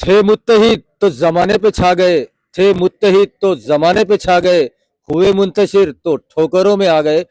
थे मुत्तहिद तो जमाने पे छा गए, थे मुत्तहिद तो जमाने पे छा गए, हुए मुंतशिर तो ठोकरों में आ गए।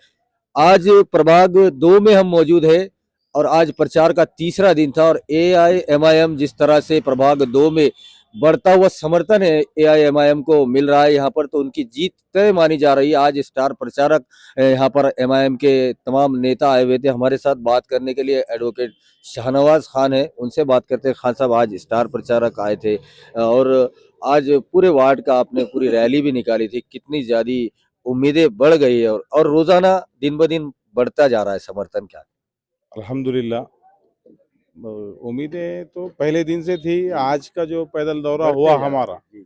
आज प्रभाग 2 में हम मौजूद है और आज प्रचार का तीसरा दिन था और एआईएमआईएम जिस तरह से प्रभाग 2 में बढ़ता हुआ समर्थन है एआईएमआईएम को मिल रहा है यहाँ पर, तो उनकी जीत तय मानी जा रही है। आज स्टार प्रचारक यहाँ पर एमआईएम के तमाम नेता आए हुए थे हमारे साथ बात करने के लिए। एडवोकेट शाहनवाज खान है, उनसे बात करते हैं। खान साहब, आज स्टार प्रचारक आए थे और आज पूरे वार्ड का आपने पूरी रैली भी निकाली थी, कितनी ज्यादा उम्मीदें बढ़ गई है और रोजाना दिन ब दिन बढ़ता जा रहा है समर्थन? क्या अल्हम्दुलिल्लाह, उम्मीदें तो पहले दिन से थी। आज का जो पैदल दौरा बढ़ते हुआ जा रहा है?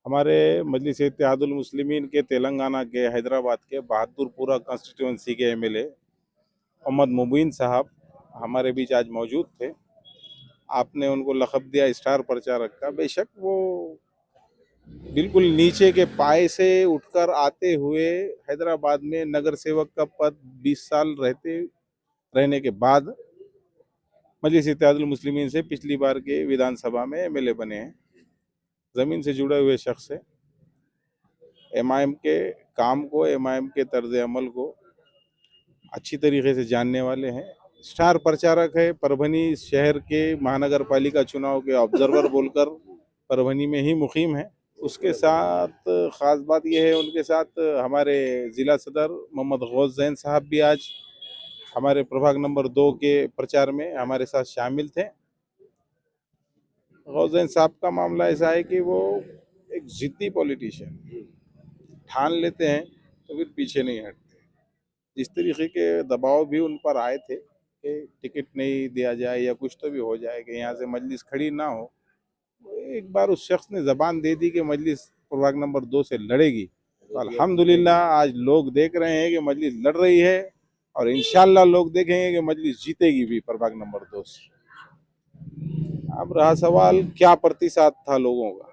हमारे मजलिस इत्तेहादुल मुस्लिमीन के तेलंगाना के हैदराबाद के बहादुरपुरा कॉन्स्टिट्यूंसी के एमएलए मोहम्मद मुबीन साहब हमारे बीच आज मौजूद थे। आपने उनको लक़ब दिया स्टार प्रचारक का। बेशक वो बिल्कुल नीचे के पाए से उठकर आते हुए हैदराबाद में नगर सेवक का पद 20 साल रहने के बाद मजलिस इत्तेहादुल मुस्लिमीन से पिछली बार के विधानसभा में एमएलए बने हैं। ज़मीन से जुड़े हुए शख्स है। एमआईएम के काम को, एमआईएम के तर्ज अमल को अच्छी तरीके से जानने वाले हैं। स्टार प्रचारक है। परभनी शहर के महानगर पालिका चुनाव के ऑब्जर्वर बोलकर परभनी में ही मुकीम है। उसके साथ ख़ास बात यह है, उनके साथ हमारे ज़िला सदर मोहम्मद गौस जैन साहब भी आज हमारे प्रभाग नंबर 2 के प्रचार में हमारे साथ शामिल थे। गौस जैन साहब का मामला ऐसा है कि वो एक ज़िद्दी पॉलिटिशियन, ठान लेते हैं तो फिर पीछे नहीं हटते। जिस तरीके के दबाव भी उन पर आए थे कि टिकट नहीं दिया जाए या कुछ तो भी हो जाए कि यहाँ से मजलिस खड़ी ना हो, एक बार उस शख्स ने ज़बान दे दी कि मजलिस प्रभाग नंबर 2 से लड़ेगी, तो अल्हम्दुलिल्लाह आज लोग देख रहे हैं कि मजलिस लड़ रही है और इंशाल्लाह लोग देखेंगे कि मजलिस जीतेगी भी प्रभाग नंबर 2 से। अब रहा सवाल क्या प्रतिसाद था लोगों का।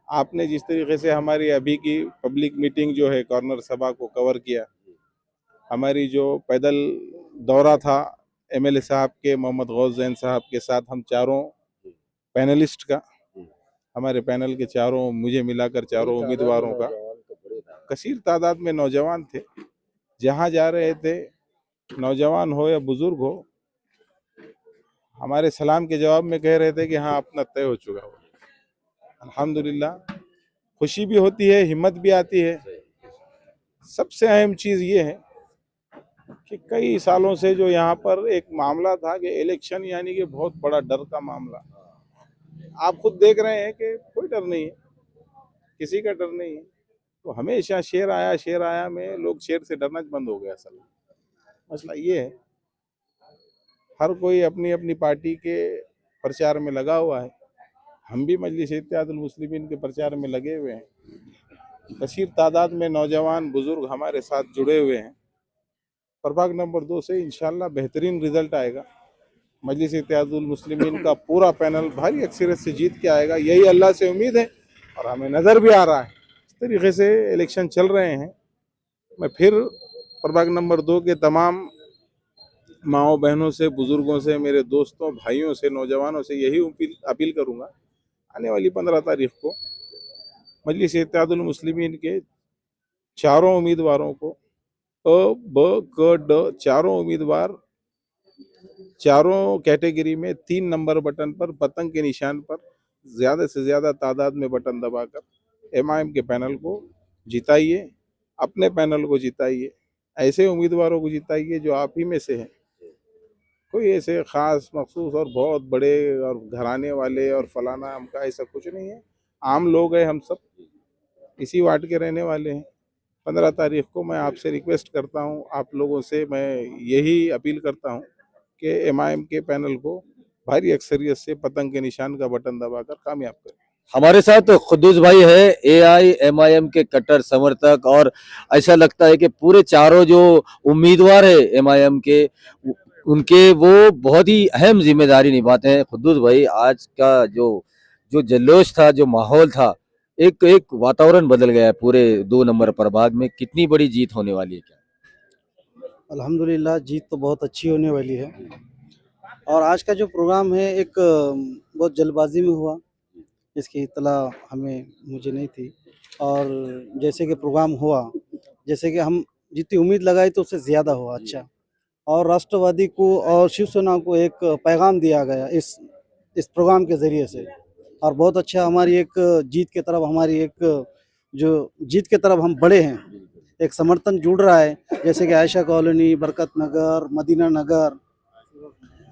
आपने जिस तरीके से हमारी अभी की पब्लिक मीटिंग जो है कॉर्नर सभा को कवर किया, हमारी जो पैदल दौरा था एमएलए साहब के मोहम्मद गौस जैन साहब के साथ, हम चारों पैनलिस्ट का, हमारे पैनल के चारों, मुझे मिलाकर चारों उम्मीदवारों का कसीर तादाद में नौजवान थे। जहाँ जा रहे थे, नौजवान हो या बुजुर्ग हो, हमारे सलाम के जवाब में कह रहे थे कि हाँ अपना तय हो चुका हो। अल्हम्दुलिल्लाह, खुशी भी होती है, हिम्मत भी आती है। सबसे अहम चीज़ ये है कि कई सालों से जो यहाँ पर एक मामला था कि इलेक्शन यानी कि बहुत बड़ा डर का मामला, आप खुद देख रहे हैं कि कोई डर नहीं है, किसी का डर नहीं है। तो हमेशा शेर आया में लोग शेर से डरना बंद हो गया। असल मसला ये है, हर कोई अपनी अपनी पार्टी के प्रचार में लगा हुआ है। हम भी मजलिस इत्तेहादुल मुस्लिमीन के प्रचार में लगे हुए हैं। कसीर तादाद में नौजवान बुजुर्ग हमारे साथ जुड़े हुए हैं। प्रभाग नंबर 2 से इंशाल्लाह बेहतरीन रिजल्ट आएगा। मजलिस इत्तेहादुल मुस्लिमीन का पूरा पैनल भारी अक्सरियत से जीत के आएगा, यही अल्लाह से उम्मीद है और हमें नज़र भी आ रहा है। इस तरीके से इलेक्शन चल रहे हैं। मैं फिर प्रभाग नंबर 2 के तमाम माओ बहनों से, बुजुर्गों से, मेरे दोस्तों, भाइयों से, नौजवानों से यही अपील करूँगा, आने वाली 15 तारीख को मजलिस इत्तेहादुल मुस्लिमीन के चारों उम्मीदवारों को अ, ब, क, ड चारों उम्मीदवार चारों कैटेगरी में 3 नंबर बटन पर, पतंग के निशान पर ज़्यादा से ज़्यादा तादाद में बटन दबाकर एमआईएम के पैनल को जिताइए, अपने पैनल को जिताइए, ऐसे उम्मीदवारों को जिताइए जो आप ही में से हैं। कोई ऐसे ख़ास मखसूस और बहुत बड़े और घराने वाले और फलाना अमका ऐसा कुछ नहीं है। आम लोग हैं, हम सब इसी वार्ड के रहने वाले हैं। 15 तारीख को मैं आपसे रिक्वेस्ट करता हूं, आप लोगों से मैं यही अपील करता हूं कि एमआईएम के पैनल को भारी अक्सरियत से पतंग के निशान का बटन दबाकर कामयाब करें। हमारे साथ खुद्दूस भाई है, एआईएमआईएम के कट्टर समर्थक, और ऐसा लगता है कि पूरे चारों जो उम्मीदवार है एमआईएम के, उनके वो बहुत ही अहम जिम्मेदारी निभाते हैं। खुद्दूस भाई, आज का जो जो जल्लोश था, जो माहौल था, एक एक वातावरण बदल गया है पूरे 2 नंबर प्रभाग में। कितनी बड़ी जीत होने वाली है? क्या अल्हम्दुलिल्लाह, जीत तो बहुत अच्छी होने वाली है। और आज का जो प्रोग्राम है, एक बहुत जल्दबाजी में हुआ, इसकी इत्तला मुझे नहीं थी। और जैसे कि प्रोग्राम हुआ, जैसे कि हम जितनी उम्मीद लगाई तो उससे ज़्यादा हुआ अच्छा। और राष्ट्रवादी को और शिवसेना को एक पैगाम दिया गया इस प्रोग्राम के ज़रिए से, और बहुत अच्छा हमारी एक जीत की तरफ, हमारी एक जो जीत की तरफ हम बढ़े हैं, एक समर्थन जुड़ रहा है। जैसे कि आयशा कॉलोनी, बरकत नगर, मदीना नगर,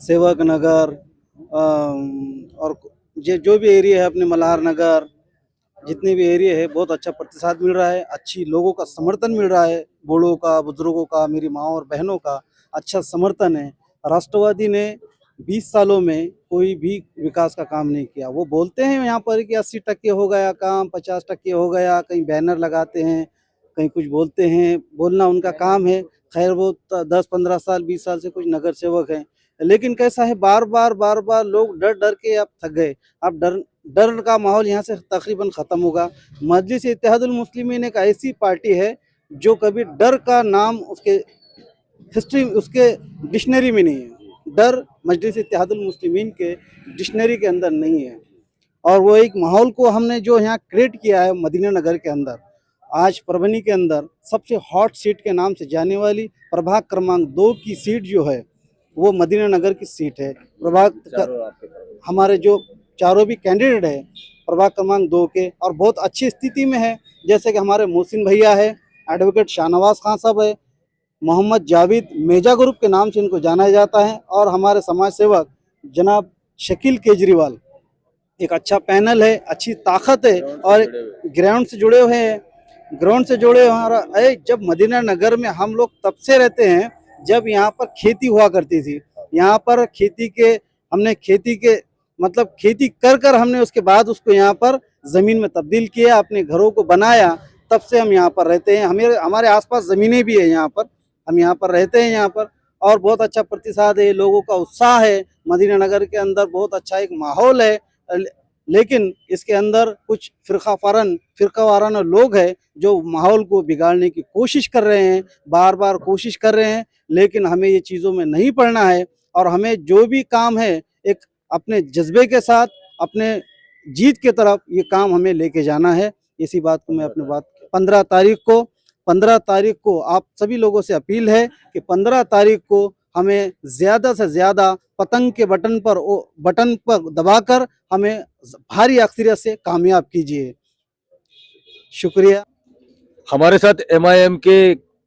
सेवक नगर, और जो भी एरिया है अपने मल्हार नगर, जितने भी एरिया है बहुत अच्छा प्रतिसाद मिल रहा है, अच्छी लोगों का समर्थन मिल रहा है, बूढ़ों का, बुजुर्गों का, मेरी माँ और बहनों का अच्छा समर्थन है। राष्ट्रवादी ने 20 सालों में कोई भी विकास का काम नहीं किया। वो बोलते हैं यहाँ पर कि 80% हो गया काम, 50% हो गया, कहीं बैनर लगाते हैं, कहीं कुछ बोलते हैं, बोलना उनका काम है। खैर वो 10-15 साल 20 साल से कुछ नगर सेवक हैं, लेकिन कैसा है बार बार लोग डर डर के अब थक गए। अब डर का माहौल यहाँ से तकरीबन ख़त्म होगा। मजलिस इत्तेहादुल मुस्लिमीन एक ऐसी पार्टी है जो कभी डर का नाम उसके हिस्ट्री, उसके डिक्शनरी में नहीं है। डर मजलिस इत्तेहादुल मुस्लिमीन के डिक्शनरी के अंदर नहीं है। और वो एक माहौल को हमने जो यहाँ क्रिएट किया है मदीना नगर के अंदर, आज परभनी के अंदर सबसे हॉट सीट के नाम से जाने वाली प्रभाग क्रमांक 2 की सीट जो है वो मदीना नगर की सीट है। हमारे जो चारों भी कैंडिडेट है प्रभाग क्रमांक 2 के, और बहुत अच्छी स्थिति में है। जैसे कि हमारे मोहसिन भैया है, एडवोकेट शाहनवाज खान साहब है, मोहम्मद जावेद मेजा ग्रुप के नाम से इनको जाना जाता है, और हमारे समाज सेवक जनाब शकील केजरीवाल। एक अच्छा पैनल है, अच्छी ताकत है, और ग्राउंड से जुड़े हुए हैं। ग्राउंड से जुड़े हमारा जब मदीना नगर में हम लोग तब से रहते हैं जब यहाँ पर खेती हुआ करती थी। यहाँ पर हमने खेती के मतलब खेती कर हमने उसके बाद उसको यहाँ पर ज़मीन में तब्दील किया, अपने घरों को बनाया। तब से हम यहाँ पर रहते हैं। हमारे आसपास ज़मीनें भी है यहाँ पर, हम यहाँ पर रहते हैं यहाँ पर, और बहुत अच्छा प्रतिसाद है, लोगों का उत्साह है। मदीना नगर के अंदर बहुत अच्छा एक माहौल है, लेकिन इसके अंदर कुछ फिरका वाराना लोग हैं जो माहौल को बिगाड़ने की कोशिश कर रहे हैं, बार बार कोशिश कर रहे हैं। लेकिन हमें ये चीज़ों में नहीं पड़ना है, और हमें जो भी काम है एक अपने जज्बे के साथ, अपने जीत की तरफ ये काम हमें लेके जाना है। इसी बात को मैं अपनी बात 15 तारीख को आप सभी लोगों से अपील है कि 15 तारीख को हमें ज़्यादा से ज़्यादा पतंग के बटन पर दबाकर हमें भारी अक्सरियत से कामयाब कीजिए। शुक्रिया। हमारे साथ एमआईएम के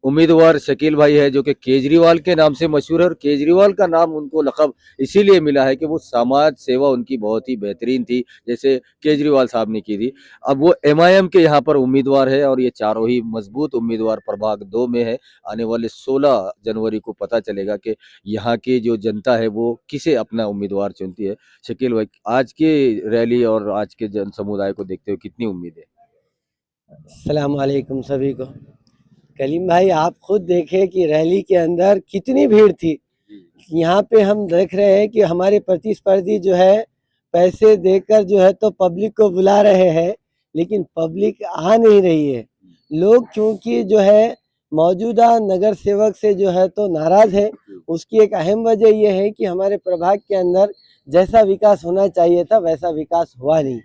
उम्मीदवार शकील भाई है, जो कि केजरीवाल के नाम से मशहूर है, और केजरीवाल का नाम उनको लक़ब इसीलिए मिला है कि वो समाज सेवा उनकी बहुत ही बेहतरीन थी, जैसे केजरीवाल साहब ने की थी। अब वो एमआईएम के यहाँ पर उम्मीदवार है, और ये चारों ही मजबूत उम्मीदवार प्रभाग 2 में है। आने वाले 16 जनवरी को पता चलेगा कि यहाँ की जो जनता है वो किसे अपना उम्मीदवार चुनती है। शकील भाई, आज की रैली और आज के जन समुदाय को देखते हुए कितनी उम्मीद है? अस्सलाम वालेकुम सभी को। कलीम भाई, आप खुद देखें कि रैली के अंदर कितनी भीड़ थी। यहाँ पे हम देख रहे हैं कि हमारे प्रतिस्पर्धी जो है पैसे देकर जो है तो पब्लिक को बुला रहे हैं, लेकिन पब्लिक आ नहीं रही है। लोग क्योंकि जो है मौजूदा नगर सेवक से जो है तो नाराज़ है। उसकी एक अहम वजह यह है कि हमारे प्रभाग के अंदर जैसा विकास होना चाहिए था वैसा विकास हुआ नहीं,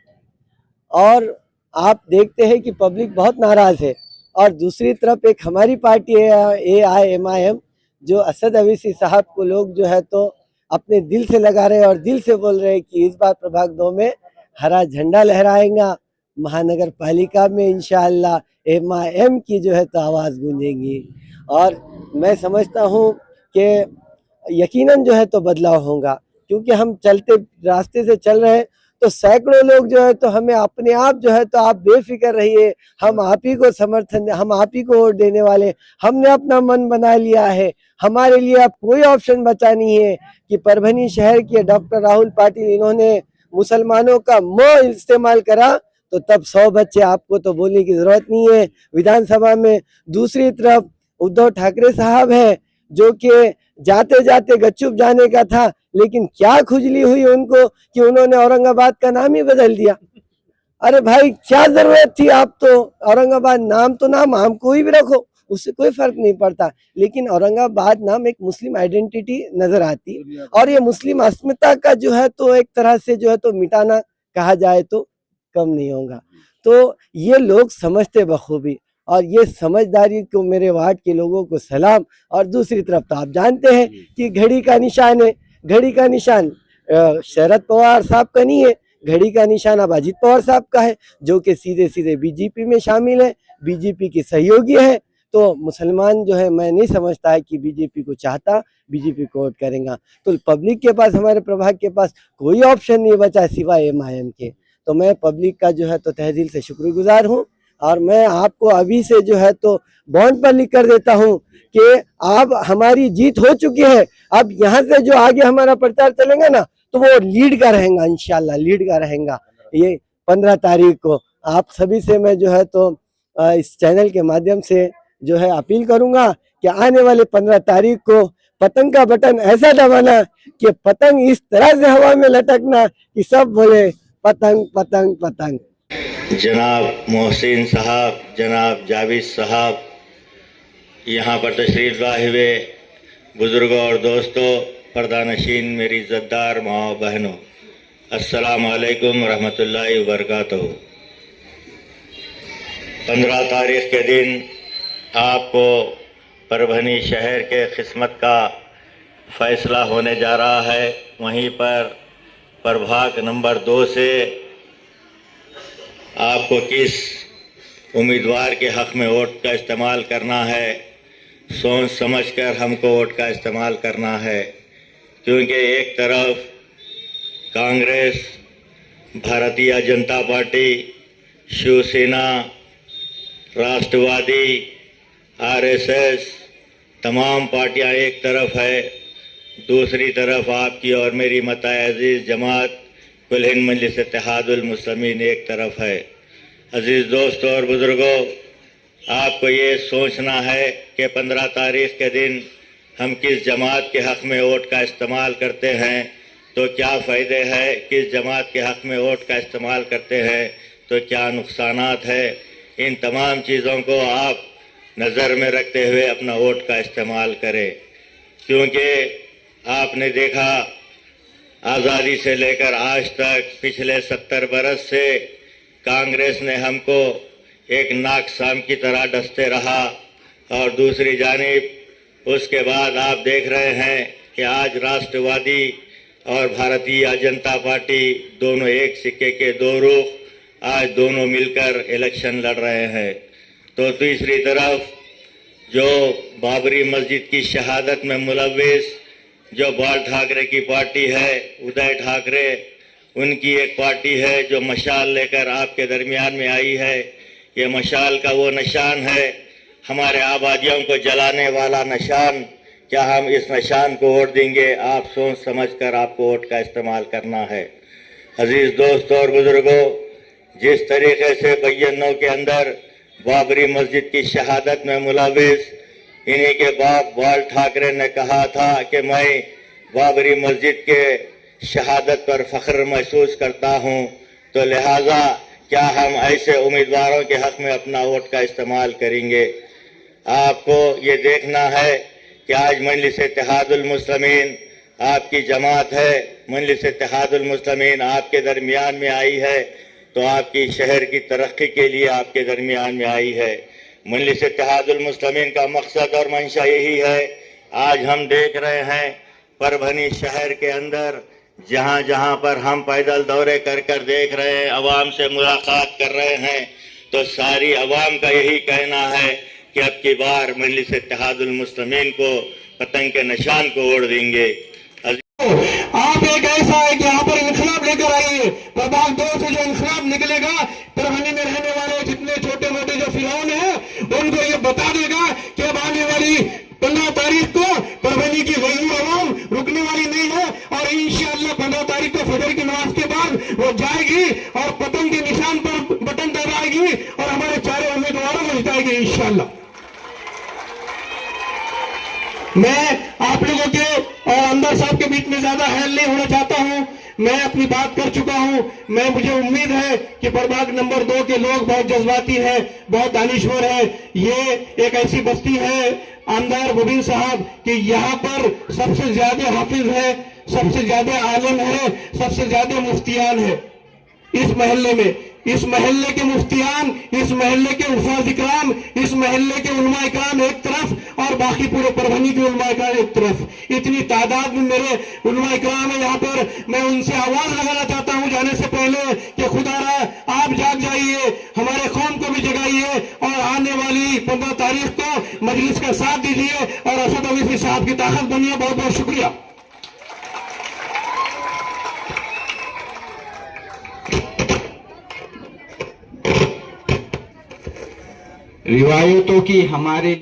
और आप देखते हैं कि पब्लिक बहुत नाराज़ है। और दूसरी तरफ एक हमारी पार्टी है AIMIM, जो असद अवीसी साहब को लोग जो है तो अपने दिल से लगा रहे हैं और दिल से बोल रहे हैं कि इस बार प्रभाग 2 में हरा झंडा लहराएगा, महानगर पालिका में इंशाअल्लाह MIM की जो है तो आवाज़ गूंजेगी। और मैं समझता हूँ कि यकीनन जो है तो बदलाव होगा, क्योंकि हम चलते रास्ते से चल रहे हैं तो सैकड़ों लोग जो है तो हमें अपने आप जो है तो आप बेफिक्र रहिए, हम आप ही को समर्थन, हम आप ही को वोट देने वाले, हमने अपना मन बना लिया है। हमारे लिए अब कोई ऑप्शन बचा नहीं है कि परभनी शहर के डॉक्टर राहुल पाटिल इन्होंने मुसलमानों का मोह इस्तेमाल करा तो तब 100 बच्चे, आपको तो बोलने की जरूरत नहीं है विधानसभा में। दूसरी तरफ उद्धव ठाकरे साहब है जो कि जाते जाते गपचुप जाने का था, लेकिन क्या खुजली हुई उनको कि उन्होंने औरंगाबाद का नाम ही बदल दिया। अरे भाई, क्या जरूरत थी? आप तो औरंगाबाद नाम तो नाम हम कोई भी रखो, उससे कोई फर्क नहीं पड़ता, लेकिन औरंगाबाद नाम एक मुस्लिम आइडेंटिटी नजर आती और ये मुस्लिम अस्मिता का जो है तो एक तरह से जो है तो मिटाना कहा जाए तो कम नहीं होगा। तो ये लोग समझते बखूबी और ये समझदारी को मेरे वार्ड के लोगों को सलाम। और दूसरी तरफ तो आप जानते हैं कि घड़ी का निशान है, घड़ी का निशान शरद पवार साहब का नहीं है, घड़ी का निशान अब अजीत पवार साहब का है, जो कि सीधे सीधे बीजेपी में शामिल है, बीजेपी के सहयोगी है। तो मुसलमान जो है मैं नहीं समझता है कि बीजेपी को चाहता, बीजेपी को वोट करेगा। तो पब्लिक के पास, हमारे प्रभाग के पास कोई ऑप्शन नहीं बचा सिवाय MIM के। तो मैं पब्लिक का जो है तो तहे दिल से शुक्रगुजार हूँ और मैं आपको अभी से जो है तो बॉन्ड पर लिख कर देता हूँ कि अब हमारी जीत हो चुकी है। अब यहाँ से जो आगे हमारा प्रचार चलेगा ना तो वो लीड का रहेगा, इंशाल्लाह लीड का रहेगा। ये 15 तारीख को आप सभी से मैं जो है तो इस चैनल के माध्यम से जो है अपील करूंगा कि आने वाले 15 तारीख को पतंग का बटन ऐसा दबाना कि पतंग इस तरह से हवा में लटकना कि सब बोले पतंग पतंग पतंग। जनाब मोहसिन साहब, जनाब जावेद साहब, यहाँ पर तशरीफ लाए हुए बुजुर्गों और दोस्तों, पर्दानशीन, मेरी इज़्ज़तदार माँ बहनों, अस्सलाम वालेकुम रहमतुल्लाहि व बरकातहू। 15 तारीख के दिन आपको परभनी शहर के किस्मत का फैसला होने जा रहा है। वहीं पर प्रभाग नंबर 2 से आपको किस उम्मीदवार के हक़ में वोट का इस्तेमाल करना है, सोच समझकर हमको वोट का इस्तेमाल करना है। क्योंकि एक तरफ कांग्रेस, भारतीय जनता पार्टी, शिवसेना, राष्ट्रवादी, RSS तमाम पार्टियां एक तरफ है, दूसरी तरफ आपकी और मेरी मताए अजीज़ जमात कुल हिंद मजलिस इत्तेहादुल मुस्लिमीन एक तरफ है। अजीज़ दोस्तों और बुज़ुर्गों, आपको ये सोचना है कि 15 तारीख के दिन हम किस जमात के हक़ में वोट का इस्तेमाल करते हैं तो क्या फ़ायदे हैं, किस जमात के हक़ में वोट का इस्तेमाल करते हैं तो क्या नुकसानात है। इन तमाम चीज़ों को आप नज़र में रखते हुए अपना वोट का इस्तेमाल करें। क्योंकि आपने देखा आज़ादी से लेकर आज तक पिछले 70 बरस से कांग्रेस ने हमको एक नाकसाम की तरह डसते रहा और दूसरी जानिब उसके बाद आप देख रहे हैं कि आज राष्ट्रवादी और भारतीय जनता पार्टी दोनों एक सिक्के के दो रुख, आज दोनों मिलकर इलेक्शन लड़ रहे हैं। तो तीसरी तरफ जो बाबरी मस्जिद की शहादत में मुलव्विस जो बाल ठाकरे की पार्टी है, उदय ठाकरे, उनकी एक पार्टी है जो मशाल लेकर आपके दरमियान में आई है। ये मशाल का वो निशान है, हमारे आबादियों को जलाने वाला निशान। क्या हम इस निशान को वोट देंगे? आप सोच समझ कर आपको वोट का इस्तेमाल करना है। अजीज़ दोस्तों और बुज़ुर्गों, जिस तरीके से 92 के अंदर बाबरी मस्जिद की शहादत में मुलव्विस इन्हीं के बाप बाल ठाकरे ने कहा था कि मैं बाबरी मस्जिद के शहादत पर फ़ख्र महसूस करता हूं, तो लिहाजा क्या हम ऐसे उम्मीदवारों के हक़ में अपना वोट का इस्तेमाल करेंगे? आपको ये देखना है कि आज मजलिस इत्तेहादुल मुस्लिमीन आपकी जमात है, मजलिस इत्तेहादुल मुस्लिमीन आपके दरमियान में आई है, तो आपकी शहर की तरक्की के लिए आपके दरमियान में आई है। मजलिस इत्तेहादुल मुस्लिमीन का मकसद और मंशा यही है। आज हम देख रहे हैं परभनी शहर के अंदर जहाँ जहाँ पर हम पैदल दौरे कर कर देख रहे हैं, अवाम से मुलाकात कर रहे हैं, तो सारी अवाम का यही कहना है कि अब की बार मजलिस इत्तेहादुल मुस्लिमीन को पतंग के निशान को ओढ़ देंगे। आप एक ऐसा है कि यहाँ पर इनकलाब लेकर आइए। प्रभाग 2 से जो इनकलाब निकलेगा, परभनी में रहने वाले जितने छोटे मोटे जो फिरौन हैं उनको ये बता देगा कि अब आने वाली 15 तारीख को परभनी की गयूर अवाम रुकने वाली नहीं है और इंशाअल्लाह 15 तारीख को फजर की नमाज के बाद वो जाएगी और पतंग के निशान पर बटन दबाएगी और हमारे चारों उम्मीदवारों को जिताएगी इंशाअल्लाह। मैं आप लोगों के और अंदर साहब के बीच में ज्यादा हैल नहीं होना चाहता हूं। मैं अपनी बात कर चुका हूं। मुझे उम्मीद है कि प्रभाग नंबर 2 के लोग बहुत जज्बाती हैं, बहुत दानिश्वर है। ये एक ऐसी बस्ती है आमदार मुबीन साहब कि यहाँ पर सबसे ज्यादा हाफिज है, सबसे ज्यादा आलिम है, सबसे ज्यादा मुफ्तियान है इस महल्ले में। इस महल्ले के मुफ्तियान, इस महल्ले के उस्ताद इकराम, इस महल्ले के उलमा इकराम एक तरफ और बाकी पूरे परभनी के उलमा इकराम एक तरफ। इतनी तादाद में मेरे उलमा इकराम है यहाँ पर। मैं उनसे आवाज लगाना चाहता हूँ जाने से पहले कि खुदारा आप जाग जाइए, हमारे कौम को भी जगाइए और आने वाली 15 तारीख को मजलिस का साथ दीजिए और असद अली साहब की ताकत बनिए। बहुत बहुत शुक्रिया। रिवायतों की हमारे